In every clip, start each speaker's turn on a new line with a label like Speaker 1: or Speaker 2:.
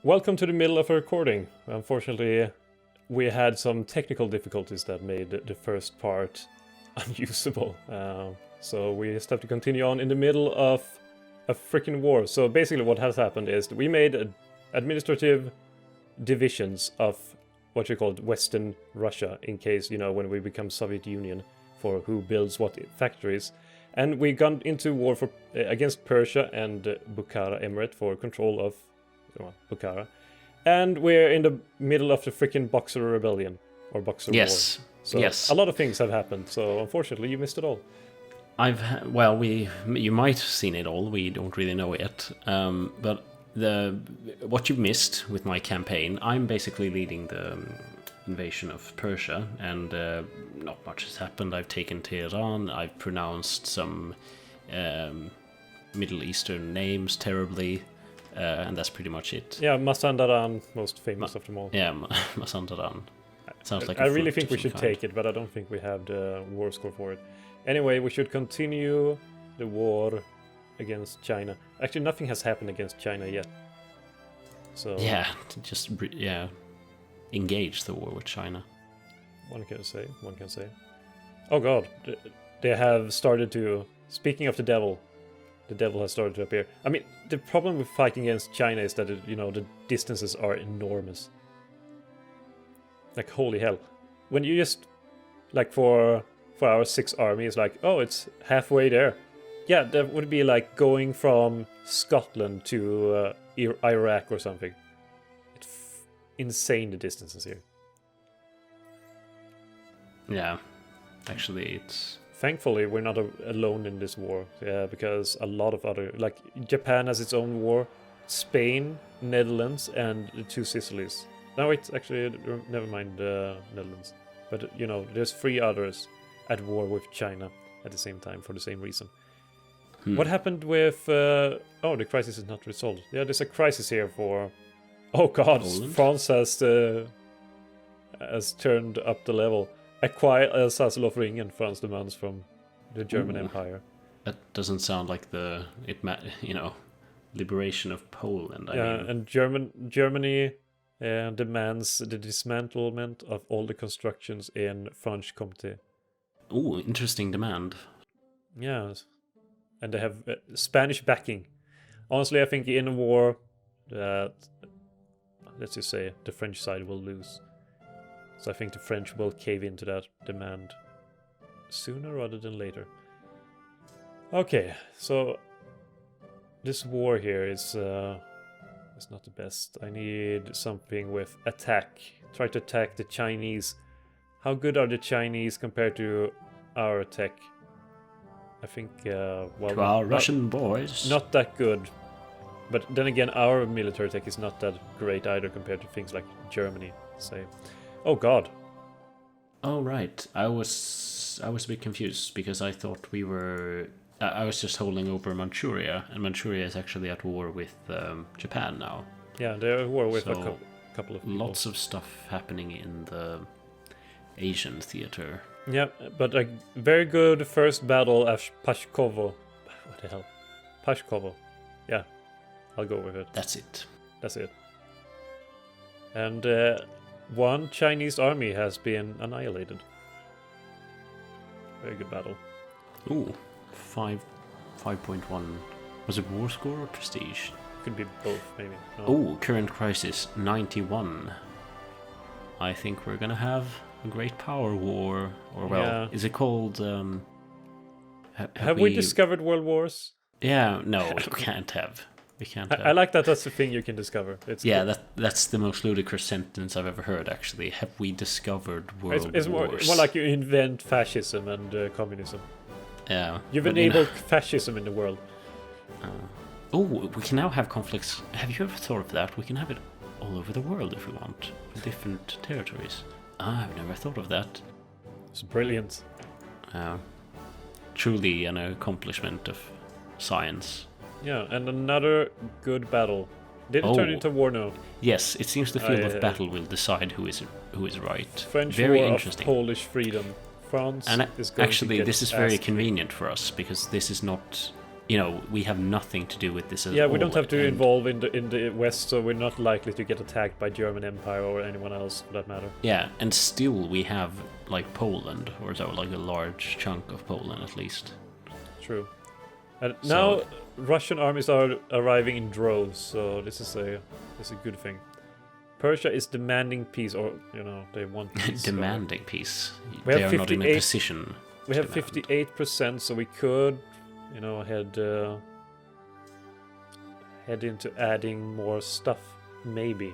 Speaker 1: Welcome to the middle of a recording. Unfortunately, we had some technical difficulties that made the first part unusable. So we just have to continue on in the middle of a freaking war. So basically what has happened is we made administrative divisions of what you call Western Russia, in case, when we become Soviet Union, for who builds what factories. And we got into war against Persia and Bukhara Emirate for control of Bukhara. And we're in the middle of the freaking Boxer Rebellion, or Boxer War. So
Speaker 2: yes.
Speaker 1: A lot of things have happened, so unfortunately you missed it all.
Speaker 2: You might have seen it all, we don't really know yet. But what you missed with my campaign, I'm basically leading the invasion of Persia, and not much has happened. I've taken Tehran, I've pronounced some Middle Eastern names terribly, and that's pretty much it.
Speaker 1: Yeah, Mazandaran, most famous of them all.
Speaker 2: Yeah, Mazandaran. Sounds like
Speaker 1: I really think we should take it, but I don't think we have the war score for it. Anyway, we should continue the war against China. Actually, nothing has happened against China yet. So
Speaker 2: engage the war with China.
Speaker 1: One can say. Oh god, they have started to... Speaking of the devil has started to appear. I mean, the problem with fighting against China is that, the distances are enormous. Like, holy hell. When you just, like, for our 6th army, it's like, oh, it's halfway there. Yeah, that would be like going from Scotland to Iraq or something. It's insane, the distances here.
Speaker 2: Yeah, actually, it's...
Speaker 1: Thankfully, we're not alone in this war, because a lot of other... Like, Japan has its own war, Spain, Netherlands, and the 2 Sicilies. No, wait, actually, never mind the Netherlands. But, there's 3 others at war with China at the same time for the same reason. What happened with... the crisis is not resolved. Yeah, there's a crisis here for... Oh god,
Speaker 2: Poland?
Speaker 1: France has turned up the level. Acquire Alsace-Lotharingen, France demands from the German Empire.
Speaker 2: That doesn't sound like liberation of Poland. I mean.
Speaker 1: And Germany demands the dismantlement of all the constructions in Franche-Comté.
Speaker 2: Oh, interesting demand.
Speaker 1: Yeah, and they have Spanish backing. Honestly, I think in a war that, let's just say, the French side will lose. So I think the French will cave into that demand sooner rather than later. Okay, so this war here is not the best. I need something with attack. Try to attack the Chinese. How good are the Chinese compared to our tech? I think,
Speaker 2: Russian boys.
Speaker 1: Not that good. But then again, our military tech is not that great either compared to things like Germany, say. Oh god.
Speaker 2: Oh right, I was a bit confused because I thought we were... I was just holding over Manchuria, and Manchuria is actually at war with Japan now.
Speaker 1: Yeah, they're at war with a couple of people.
Speaker 2: Lots of stuff happening in the Asian theater.
Speaker 1: Yeah, but a very good first battle at Pashkovo. What the hell? Pashkovo. Yeah, I'll go with it.
Speaker 2: That's it.
Speaker 1: And one Chinese army has been annihilated. Very good battle.
Speaker 2: Ooh, 5.1. Was it war score or prestige?
Speaker 1: Could be both, maybe. No.
Speaker 2: Oh, current crisis 91. I think we're gonna have a great power war, or is it called?
Speaker 1: Have we discovered world wars?
Speaker 2: Yeah, no, we can't have.
Speaker 1: I like that. That's the thing you can discover.
Speaker 2: That's the most ludicrous sentence I've ever heard. Actually, have we discovered world
Speaker 1: it's
Speaker 2: wars?
Speaker 1: More like you invent fascism and communism.
Speaker 2: Yeah,
Speaker 1: you've enabled fascism in the world.
Speaker 2: We can now have conflicts. Have you ever thought of that? We can have it all over the world if we want, in different territories. I've never thought of that.
Speaker 1: It's brilliant.
Speaker 2: Truly an accomplishment of science.
Speaker 1: Yeah, and another good battle. Did it turn into war now?
Speaker 2: Yes, it seems the field of battle will decide who is right.
Speaker 1: French
Speaker 2: very
Speaker 1: war
Speaker 2: interesting.
Speaker 1: Of Polish freedom. France
Speaker 2: and
Speaker 1: is going
Speaker 2: actually,
Speaker 1: to get
Speaker 2: this is very convenient for us because this is not we have nothing to do with this at all.
Speaker 1: Yeah, we don't have to
Speaker 2: and-
Speaker 1: involve in the West, so we're not likely to get attacked by German Empire or anyone else for that matter.
Speaker 2: Yeah, and still we have like Poland, or so, like a large chunk of Poland at least.
Speaker 1: True. And
Speaker 2: So-
Speaker 1: now Russian armies are arriving in droves, so this is a good thing. Persia is demanding peace, or they want peace.
Speaker 2: Demanding peace.
Speaker 1: We
Speaker 2: They
Speaker 1: have
Speaker 2: are not in a
Speaker 1: 58
Speaker 2: position.
Speaker 1: We
Speaker 2: to
Speaker 1: have
Speaker 2: demand.
Speaker 1: 58%, so we could, head into adding more stuff, maybe.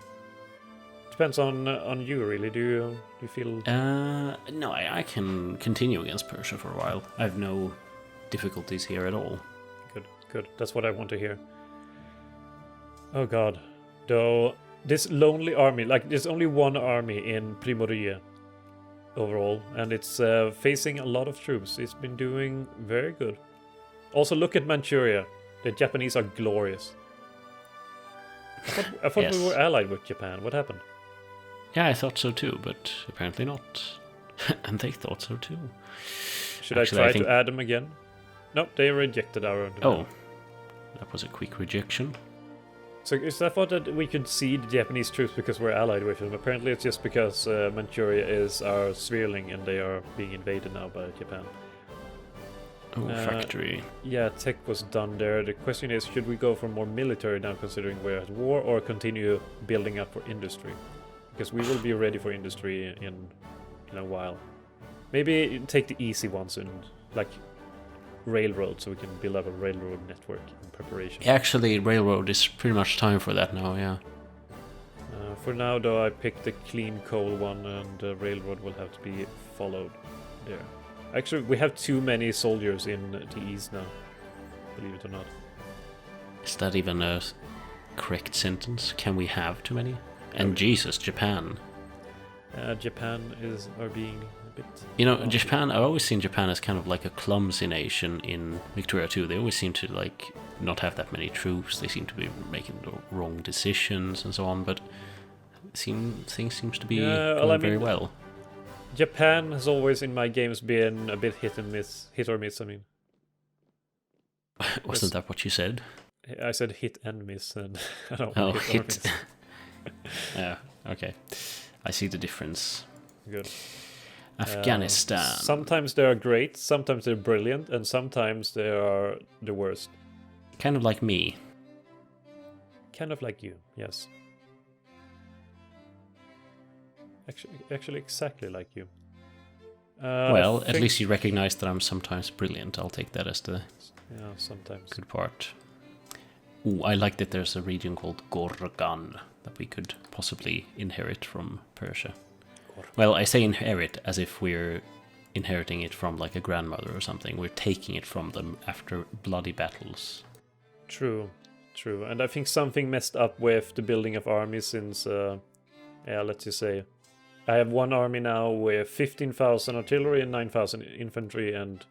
Speaker 1: Depends on you, really. Do you feel?
Speaker 2: No, I can continue against Persia for a while. I have no difficulties here at all.
Speaker 1: Good. That's what I want to hear. Oh God, though this lonely army, like there's only one army in Primorie overall, and it's facing a lot of troops. It's been doing very good. Also, look at Manchuria. The Japanese are glorious. I thought we
Speaker 2: Yes.
Speaker 1: were allied with Japan. What happened?
Speaker 2: Yeah, I thought so too, but apparently not. And they thought so too.
Speaker 1: Should
Speaker 2: Actually,
Speaker 1: I
Speaker 2: I
Speaker 1: try
Speaker 2: think-
Speaker 1: to add them again? Nope, they rejected our demand.
Speaker 2: Oh, that was a quick rejection.
Speaker 1: So I thought that we could see the Japanese troops because we're allied with them. Apparently it's just because Manchuria is our sphereling and they are being invaded now by Japan.
Speaker 2: Oh, factory.
Speaker 1: Yeah, tech was done there. The question is, should we go for more military now considering we're at war, or continue building up for industry? Because we will be ready for industry in a while. Maybe take the easy ones and like railroad, so we can build up a railroad network in preparation.
Speaker 2: Actually, railroad is pretty much time for that now, yeah.
Speaker 1: For now, though, I picked the clean coal one, and the railroad will have to be followed there. Actually, we have too many soldiers in the east now, believe it or not.
Speaker 2: Is that even a correct sentence? Can we have too many? And Jesus, Japan.
Speaker 1: Japan are being a bit...
Speaker 2: Japan, I've always seen Japan as kind of like a clumsy nation in Victoria too. They always seem to like not have that many troops. They seem to be making the wrong decisions and so on, but things seems to be going very well.
Speaker 1: Japan has always in my games been a bit hit or miss, I mean.
Speaker 2: Wasn't that what you said?
Speaker 1: I said hit and miss, and I don't
Speaker 2: Oh,
Speaker 1: hit or
Speaker 2: hit.
Speaker 1: miss.
Speaker 2: Yeah, okay. I see the difference.
Speaker 1: Good.
Speaker 2: Afghanistan.
Speaker 1: Sometimes they are great, sometimes they're brilliant, and sometimes they are the worst.
Speaker 2: Kind of like me.
Speaker 1: Kind of like you, yes. Actually exactly like you.
Speaker 2: Well, at least you recognize that I'm sometimes brilliant. I'll take that as the
Speaker 1: Yeah, sometimes.
Speaker 2: good part. Ooh, I like that there's a region called Gorgan that we could possibly inherit from Persia. Well, I say inherit as if we're inheriting it from like a grandmother or something. We're taking it from them after bloody battles.
Speaker 1: True. And I think something messed up with the building of armies since, let's just say, I have one army now with 15,000 artillery and 9,000 infantry, and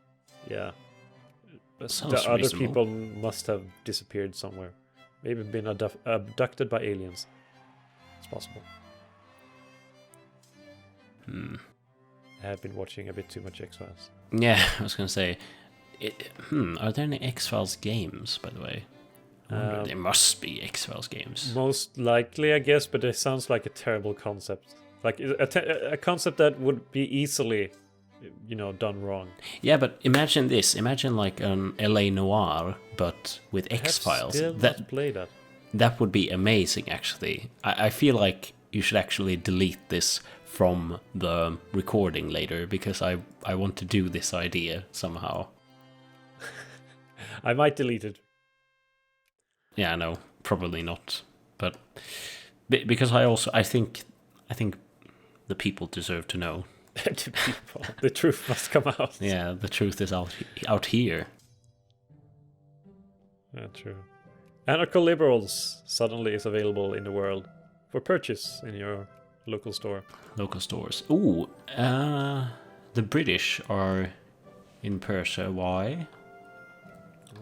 Speaker 1: yeah,
Speaker 2: Sounds
Speaker 1: the other
Speaker 2: reasonable.
Speaker 1: people must have disappeared somewhere. Maybe been abducted by aliens. It's possible. I have been watching a bit too much X-Files.
Speaker 2: Yeah, I was gonna say. Are there any X-Files games, by the way? I wonder, there must be X-Files games.
Speaker 1: Most likely, I guess, but it sounds like a terrible concept. Like a concept that would be easily, done wrong.
Speaker 2: Yeah, but imagine this. Imagine like an LA Noir, but with X-Files.
Speaker 1: Still not play that.
Speaker 2: That would be amazing, actually. I feel like you should actually delete this from the recording later, because I want to do this idea somehow.
Speaker 1: I might delete it.
Speaker 2: Yeah, no, probably not. But because I think the people deserve to know.
Speaker 1: The people. The truth must come out.
Speaker 2: Yeah, the truth is out here.
Speaker 1: Yeah, true. Anarcho-liberals suddenly is available in the world for purchase in your local store.
Speaker 2: Local stores. Ooh, the British are in Persia. Why?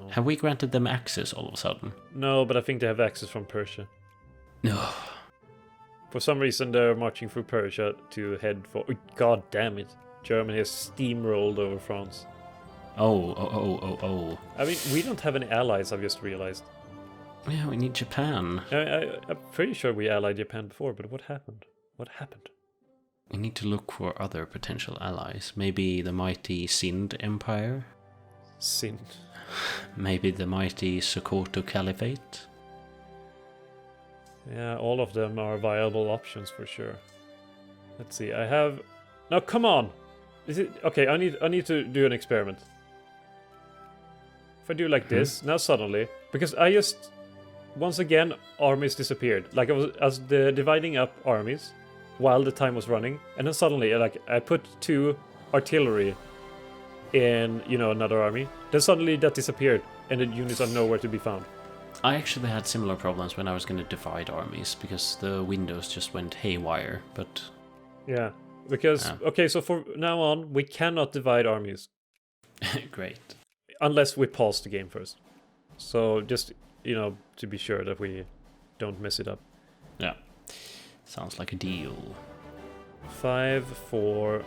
Speaker 1: Oh.
Speaker 2: Have we granted them access all of a sudden?
Speaker 1: No, but I think they have access from Persia.
Speaker 2: No.
Speaker 1: For some reason, they're marching through Persia to head for... Oh, God damn it. Germany has steamrolled over France.
Speaker 2: Oh.
Speaker 1: I mean, we don't have any allies, I've just realized.
Speaker 2: Yeah, we need Japan.
Speaker 1: I'm pretty sure we allied Japan before, but what happened? What happened?
Speaker 2: We need to look for other potential allies. Maybe the mighty Sind Empire?
Speaker 1: Sind.
Speaker 2: Maybe the mighty Sokoto Caliphate?
Speaker 1: Yeah, all of them are viable options for sure. Let's see, I have... Now, come on! Is it... Okay, I need to do an experiment. If I do like this, now suddenly... Because I just... Once again, armies disappeared. Like, I was dividing up armies while the time was running, and then suddenly, like, I put 2 artillery in, you know, another army. Then suddenly that disappeared, and the units are nowhere to be found.
Speaker 2: I actually had similar problems when I was going to divide armies, because the windows just went haywire, but...
Speaker 1: Yeah, because... Okay, so for now on, we cannot divide armies.
Speaker 2: Great.
Speaker 1: Unless we pause the game first. So just, you know, to be sure that we don't mess it up.
Speaker 2: Yeah. Sounds like a deal.
Speaker 1: 5, 4...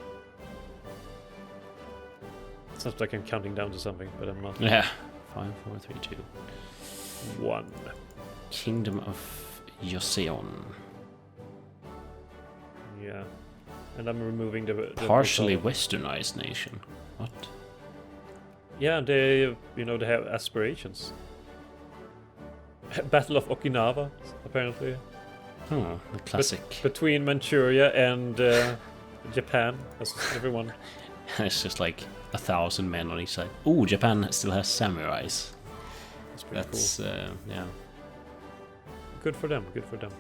Speaker 1: It sounds like I'm counting down to something, but I'm not.
Speaker 2: Yeah. 5, 4, 3, 2.
Speaker 1: 1.
Speaker 2: Kingdom of Joseon.
Speaker 1: Yeah. And I'm removing the
Speaker 2: partially westernized nation. What?
Speaker 1: Yeah, they, you know, they have aspirations. Battle of Okinawa, apparently.
Speaker 2: Oh, the classic.
Speaker 1: Between Manchuria and Japan, as everyone.
Speaker 2: It's just like 1,000 men on each side. Ooh, Japan still has samurais.
Speaker 1: That's cool.
Speaker 2: Yeah.
Speaker 1: Good for them, good for them.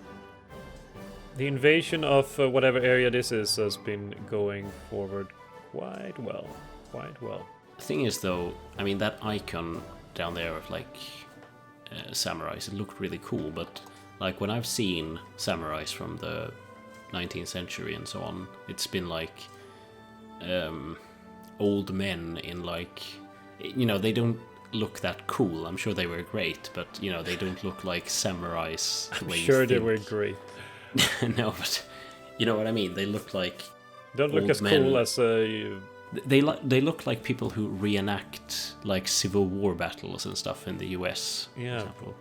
Speaker 1: The invasion of whatever area this is has been going forward quite well. Quite well.
Speaker 2: The thing is, though, I mean, that icon down there of, like, samurais, it looked really cool, but, like, when I've seen samurais from the 19th century and so on, it's been, like, old men in, like, you know, they don't look that cool. I'm sure they were great, but, you know, they don't look like samurais.
Speaker 1: I'm sure they were great.
Speaker 2: No, but you know what I mean. They look like
Speaker 1: don't look as
Speaker 2: men.
Speaker 1: Cool as
Speaker 2: they look like people who reenact like Civil War battles and stuff in the US.
Speaker 1: Yeah.
Speaker 2: For example.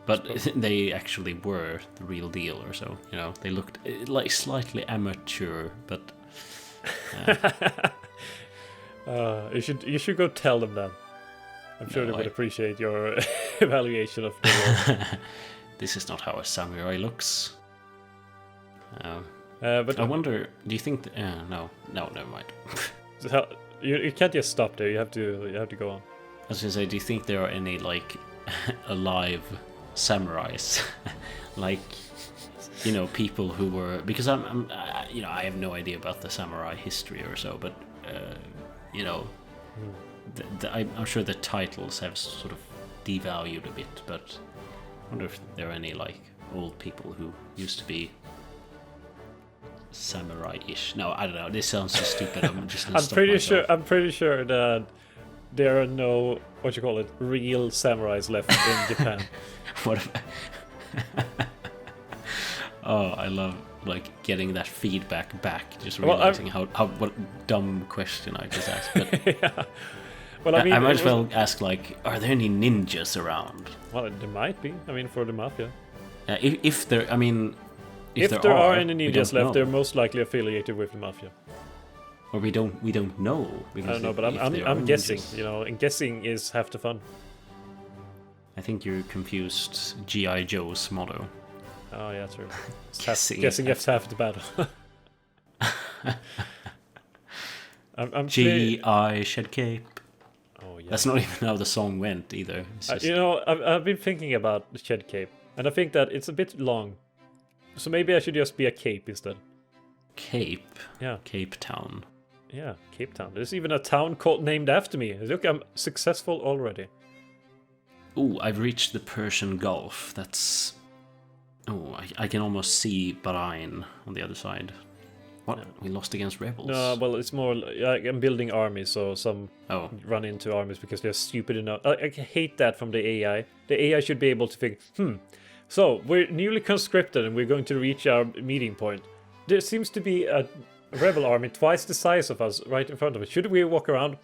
Speaker 2: But they actually were the real deal, or so. You know, they looked like slightly amateur, but.
Speaker 1: You should go tell them that. I'm sure they would appreciate your evaluation of the world.
Speaker 2: This is not how a samurai looks.
Speaker 1: But
Speaker 2: I wonder. Do you think? No, never mind.
Speaker 1: You can't just stop there. You have to go on.
Speaker 2: I was gonna say, do you think there are any like alive samurais, like, you know, people who were, because I'm you know, I have no idea about the samurai history or so, but you know, I'm sure the titles have sort of devalued a bit, but I wonder if there are any like old people who used to be samurai-ish. No, I don't know. This sounds so stupid. I'm just gonna stop myself.
Speaker 1: I'm pretty sure that there are no real samurais left in Japan.
Speaker 2: What? Oh, I love like getting that feedback back. Just realizing what dumb question I just asked. But
Speaker 1: yeah. Well, I mean,
Speaker 2: I might as well ask, like, are there any ninjas around?
Speaker 1: Well, there might be. I mean, for the mafia.
Speaker 2: If there
Speaker 1: are any ninjas left, they're most likely affiliated with the mafia.
Speaker 2: Or we don't know.
Speaker 1: I don't know, but I'm guessing. You know, and guessing is half the fun.
Speaker 2: I think you confused G.I. Joe's motto.
Speaker 1: Oh yeah, true.
Speaker 2: Guessing
Speaker 1: is half the battle.
Speaker 2: G.I. Shedcape.
Speaker 1: Oh yeah.
Speaker 2: That's not even how the song went either.
Speaker 1: You know, I've been thinking about the Shedcape, and I think that it's a bit long. So maybe I should just be a cape instead.
Speaker 2: Cape?
Speaker 1: Yeah.
Speaker 2: Cape Town.
Speaker 1: Yeah, Cape Town. There's even a town named after me. Look, I'm successful already.
Speaker 2: Ooh, I've reached the Persian Gulf. That's... Oh, I can almost see Bahrain on the other side. What? No. We lost against rebels?
Speaker 1: No, well, it's more like I'm building armies, so some run into armies because they're stupid enough. I hate that from the AI. The AI should be able to think, so we're newly conscripted and we're going to reach our meeting point. There seems to be a rebel army twice the size of us right in front of us. Should we walk around?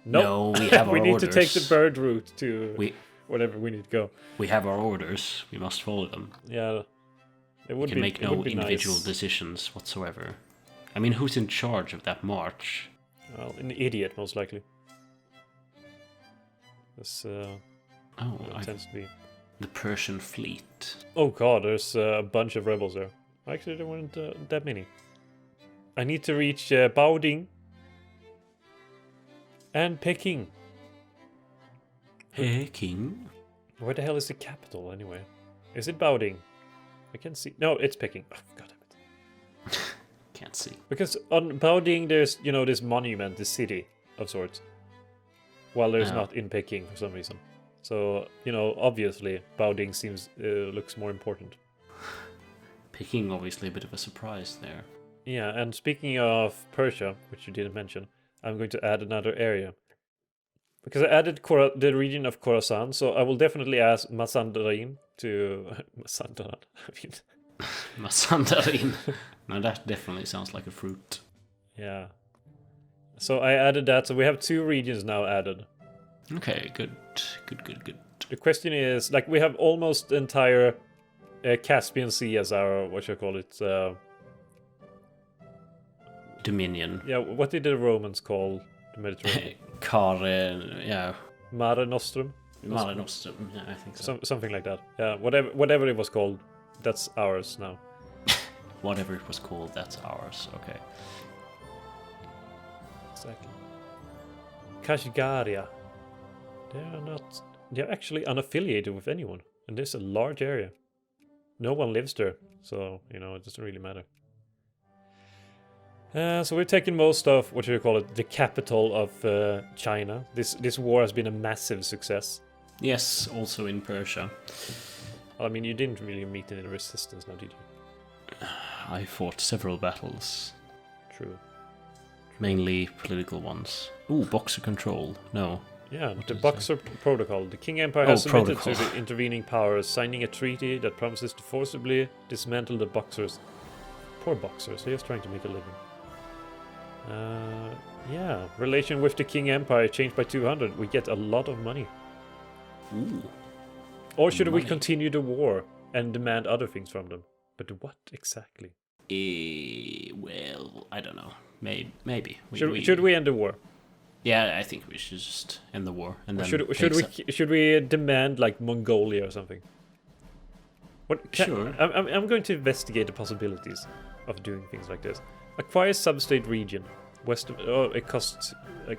Speaker 1: Nope.
Speaker 2: No, we have our
Speaker 1: we need
Speaker 2: orders.
Speaker 1: to take the bird route to
Speaker 2: We
Speaker 1: whatever we need to go.
Speaker 2: we have our orders. We must follow them.
Speaker 1: Yeah, it
Speaker 2: We
Speaker 1: would
Speaker 2: can
Speaker 1: be
Speaker 2: make
Speaker 1: it
Speaker 2: no
Speaker 1: would be
Speaker 2: individual
Speaker 1: nice.
Speaker 2: decisions whatsoever. I mean, who's in charge of that march?
Speaker 1: Well, an idiot most likely. This tends to be.
Speaker 2: The Persian fleet.
Speaker 1: Oh god, there's a bunch of rebels there. Actually, there weren't that many. I need to reach Baoding and Peking.
Speaker 2: Peking?
Speaker 1: Where the hell is the capital anyway? Is it Baoding? I can see. No, it's Peking. Oh, god damn it.
Speaker 2: Can't see.
Speaker 1: Because on Baoding there's, this monument, this city of sorts. While there's not in Peking for some reason. So, obviously Baoding looks more important.
Speaker 2: Peking, obviously a bit of a surprise there.
Speaker 1: Yeah, and speaking of Persia, which you didn't mention, I'm going to add another area. Because I added the region of Khorasan, so I will definitely ask Mazandaran to... Mazandaran, I mean...
Speaker 2: Mazandaran. Now that definitely sounds like a fruit.
Speaker 1: Yeah. So I added that, so we have 2 regions now added.
Speaker 2: Okay, good.
Speaker 1: The question is, we have almost the entire Caspian Sea as our,
Speaker 2: Dominion.
Speaker 1: Yeah, what did the Romans call the Mediterranean?
Speaker 2: Yeah.
Speaker 1: Mare Nostrum?
Speaker 2: Mare Nostrum, yeah, I think so.
Speaker 1: Something like that. Yeah, whatever it was called, that's ours now.
Speaker 2: Whatever it was called, that's ours, okay.
Speaker 1: Exactly. Kashgaria. They're actually unaffiliated with anyone, and there's a large area. No one lives there, so, it doesn't really matter. So we're taking most of, the capital of China. This war has been a massive success.
Speaker 2: Yes, also in Persia.
Speaker 1: I mean, you didn't really meet any resistance now, did you?
Speaker 2: I fought several battles.
Speaker 1: True.
Speaker 2: Mainly political ones. Ooh, Boxer control. No.
Speaker 1: Yeah, the Boxer Protocol. The King Empire has submitted
Speaker 2: protocol.
Speaker 1: to the intervening powers, signing a treaty that promises to forcibly dismantle the Boxers. Poor Boxers, they're just trying to make a living. Yeah, relation with the King Empire changed by 200. We get a lot of money.
Speaker 2: Ooh.
Speaker 1: Or should we
Speaker 2: Money.
Speaker 1: continue the war and demand other things from them? But what exactly?
Speaker 2: Well, I don't know. Maybe.
Speaker 1: Should we end the war?
Speaker 2: Yeah, I think we should just end the war and then.
Speaker 1: Should we demand Mongolia or something?
Speaker 2: Sure.
Speaker 1: I'm going to investigate the possibilities of doing things like this. Acquire substate region. West of... Oh, it costs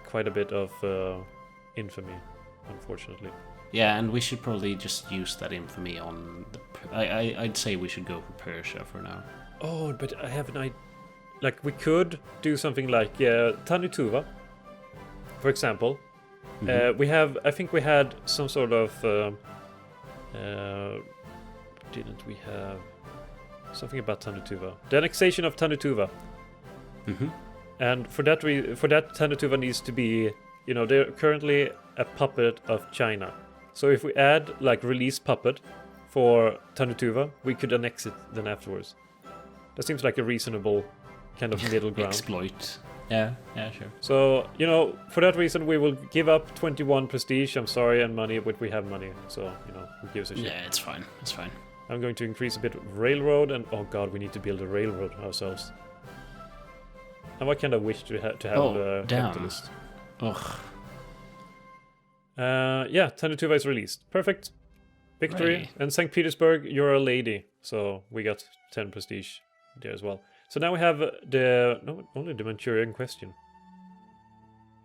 Speaker 1: quite a bit of infamy, unfortunately.
Speaker 2: Yeah, and we should probably just use that infamy on the... I'd say we should go for Persia for now.
Speaker 1: Oh, but I have an idea. We could do something like Tanutuva, for example.
Speaker 2: Mm-hmm.
Speaker 1: I think we had some sort of... didn't we have... Something about Tanutuva. The annexation of Tanutuva.
Speaker 2: Mm-hmm.
Speaker 1: And for that Tanutuva needs to be, they're currently a puppet of China. So if we add release puppet for Tanutuva, we could annex it then afterwards. That seems like a reasonable kind of middle ground.
Speaker 2: Exploit. Yeah, sure.
Speaker 1: So, for that reason we will give up 21 prestige, I'm sorry, and money, but we have money. So, who gives a shit?
Speaker 2: Yeah, it's fine.
Speaker 1: I'm going to increase a bit of railroad, and oh god, we need to build a railroad ourselves. And what kind of wish to have a capitalist?
Speaker 2: Ugh.
Speaker 1: Yeah, Tanutuva is released. Perfect. Victory.
Speaker 2: Hooray.
Speaker 1: And St. Petersburg, you're a lady. So we got 10 prestige there as well. So now we have only the Manchurian question.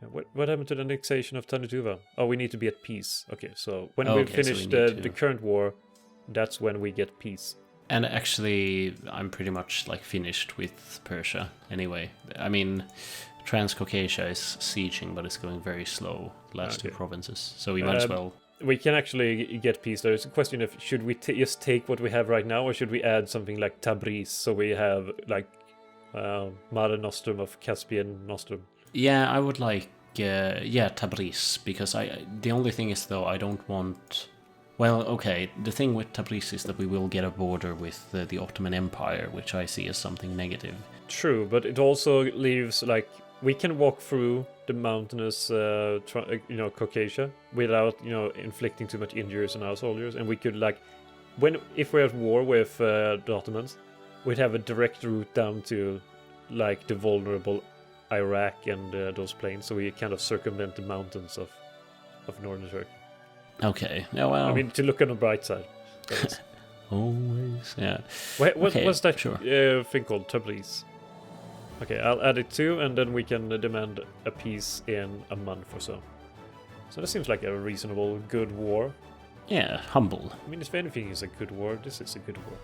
Speaker 1: Yeah, what happened to the annexation of Tanutuva? Oh, we need to be at peace. Okay, so when we finish the current war, that's when we get peace.
Speaker 2: And actually, I'm pretty much finished with Persia anyway. I mean, Transcaucasia is sieging, but it's going very slow, the last 2 provinces. So we might as well...
Speaker 1: We can actually get peace. There's a question of should we just take what we have right now, or should we add something like Tabriz, so we have Mare Nostrum of Caspian Nostrum?
Speaker 2: Yeah, I would Tabriz, because the only thing is, though, I don't want... Well, okay, the thing with Tabriz is that we will get a border with the Ottoman Empire, which I see as something negative.
Speaker 1: True, but it also leaves, we can walk through the mountainous, Caucasia without, inflicting too much injuries on our soldiers, and we could if we're at war with the Ottomans, we'd have a direct route down to the vulnerable Iraq and those plains, so we kind of circumvent the mountains of northern Turkey.
Speaker 2: Okay. Yeah. Well.
Speaker 1: I mean, to look on the bright side.
Speaker 2: Always. Yeah.
Speaker 1: What's that
Speaker 2: sure.
Speaker 1: thing called? Tabriz. Okay, I'll add it too, and then we can demand a peace in a month or so. So that seems like a reasonable, good war.
Speaker 2: Yeah. Humble.
Speaker 1: I mean, if anything is a good war, this is a good war.